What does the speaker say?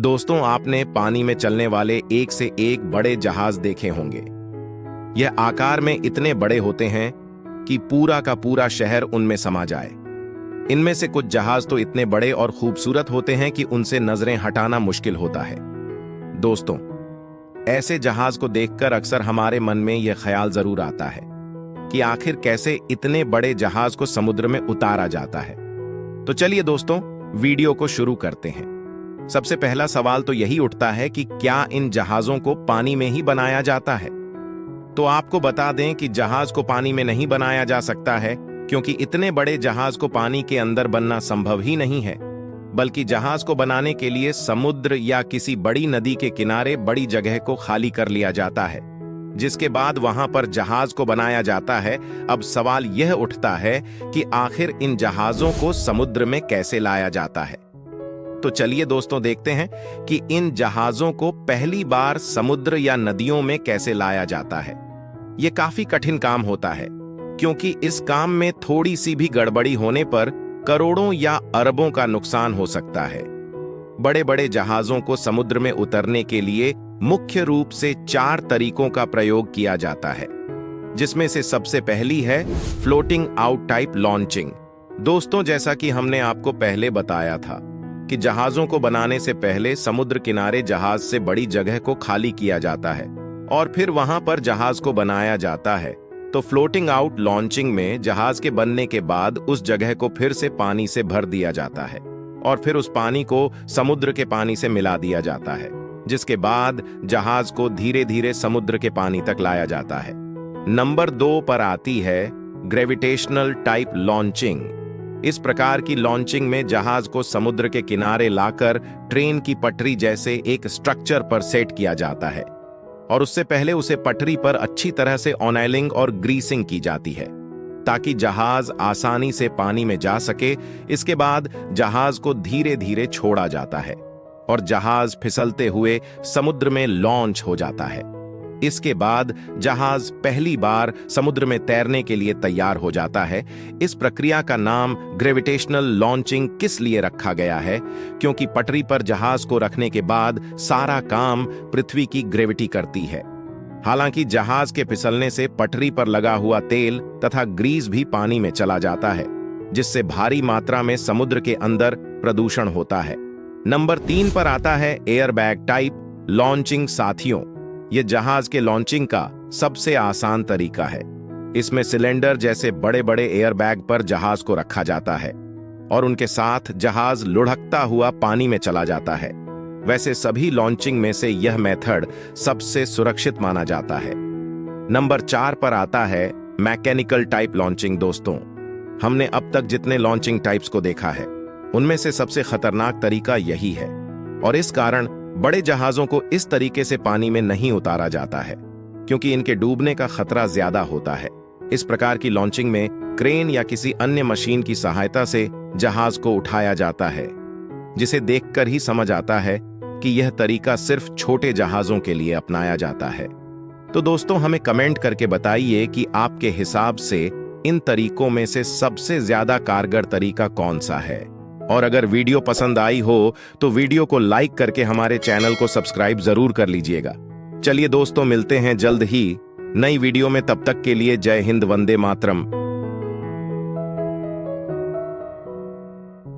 दोस्तों, आपने पानी में चलने वाले एक से एक बड़े जहाज देखे होंगे। यह आकार में इतने बड़े होते हैं कि पूरा का पूरा शहर उनमें समा जाए। इनमें से कुछ जहाज तो इतने बड़े और खूबसूरत होते हैं कि उनसे नजरें हटाना मुश्किल होता है। दोस्तों, ऐसे जहाज को देखकर अक्सर हमारे मन में यह ख्याल जरूर आता है कि आखिर कैसे इतने बड़े जहाज को समुद्र में उतारा जाता है। तो चलिए दोस्तों, वीडियो को शुरू करते हैं। सबसे पहला सवाल तो यही उठता है कि क्या इन जहाजों को पानी में ही बनाया जाता है? तो आपको बता दें कि जहाज को पानी में नहीं बनाया जा सकता है, क्योंकि इतने बड़े जहाज को पानी के अंदर बनना संभव ही नहीं है। बल्कि जहाज को बनाने के लिए समुद्र या किसी बड़ी नदी के किनारे बड़ी जगह को खाली कर लिया जाता है, जिसके बाद वहां पर जहाज को बनाया जाता है। अब सवाल यह उठता है कि आखिर इन जहाजों को समुद्र में कैसे लाया जाता है। तो चलिए दोस्तों, देखते हैं कि इन जहाजों को पहली बार समुद्र या नदियों में कैसे लाया जाता है। यह काफी कठिन काम होता है, क्योंकि इस काम में थोड़ी सी भी गड़बड़ी होने पर करोड़ों या अरबों का नुकसान हो सकता है। बड़े बड़े जहाजों को समुद्र में उतरने के लिए मुख्य रूप से 4 तरीकों का प्रयोग किया जाता है, जिसमें से सबसे पहली है फ्लोटिंग आउट टाइप लॉन्चिंग। दोस्तों, जैसा कि हमने आपको पहले बताया था कि जहाजों को बनाने से पहले समुद्र किनारे जहाज से बड़ी जगह को खाली किया जाता है और फिर वहां पर जहाज को बनाया जाता है। तो फ्लोटिंग आउट लॉन्चिंग में जहाज के बनने के बाद उस जगह को फिर से पानी से भर दिया जाता है और फिर उस पानी को समुद्र के पानी से मिला दिया जाता है, जिसके बाद जहाज को धीरे धीरे समुद्र के पानी तक लाया जाता है। नंबर 2 पर आती है ग्रेविटेशनल टाइप लॉन्चिंग। इस प्रकार की लॉन्चिंग में जहाज को समुद्र के किनारे लाकर ट्रेन की पटरी जैसे एक स्ट्रक्चर पर सेट किया जाता है और उससे पहले उसे पटरी पर अच्छी तरह से ऑयलिंग और ग्रीसिंग की जाती है, ताकि जहाज आसानी से पानी में जा सके। इसके बाद जहाज को धीरे धीरे छोड़ा जाता है और जहाज फिसलते हुए समुद्र में लॉन्च हो जाता है। इसके बाद जहाज पहली बार समुद्र में तैरने के लिए तैयार हो जाता है। इस प्रक्रिया का नाम ग्रेविटेशनल लॉन्चिंग किस लिए रखा गया है? क्योंकि पटरी पर जहाज को रखने के बाद सारा काम पृथ्वी की ग्रेविटी करती है। हालांकि जहाज के फिसलने से पटरी पर लगा हुआ तेल तथा ग्रीस भी पानी में चला जाता है, जिससे भारी मात्रा में समुद्र के अंदर प्रदूषण होता है। नंबर 3 पर आता है एयरबैग टाइप लॉन्चिंग। साथियों, यह जहाज के लॉन्चिंग का सबसे आसान तरीका है। इसमें सिलेंडर जैसे बड़े बड़े एयरबैग पर जहाज को रखा जाता है और उनके साथ जहाज लुढ़कता हुआ पानी में चला जाता है। वैसे सभी लॉन्चिंग में से यह मेथड सबसे सुरक्षित माना जाता है। नंबर 4 पर आता है मैकेनिकल टाइप लॉन्चिंग। दोस्तों, हमने अब तक जितने लॉन्चिंग टाइप्स को देखा है, उनमें से सबसे खतरनाक तरीका यही है और इस कारण बड़े जहाजों को इस तरीके से पानी में नहीं उतारा जाता है, क्योंकि इनके डूबने का खतरा ज्यादा होता है। इस प्रकार की लॉन्चिंग में क्रेन या किसी अन्य मशीन की सहायता से जहाज को उठाया जाता है, जिसे देखकर ही समझ आता है कि यह तरीका सिर्फ छोटे जहाजों के लिए अपनाया जाता है। तो दोस्तों, हमें कमेंट करके बताइए कि आपके हिसाब से इन तरीकों में से सबसे ज्यादा कारगर तरीका कौन सा है। और अगर वीडियो पसंद आई हो तो वीडियो को लाइक करके हमारे चैनल को सब्सक्राइब जरूर कर लीजिएगा। चलिए दोस्तों, मिलते हैं जल्द ही नई वीडियो में। तब तक के लिए जय हिंद, वंदे मातरम।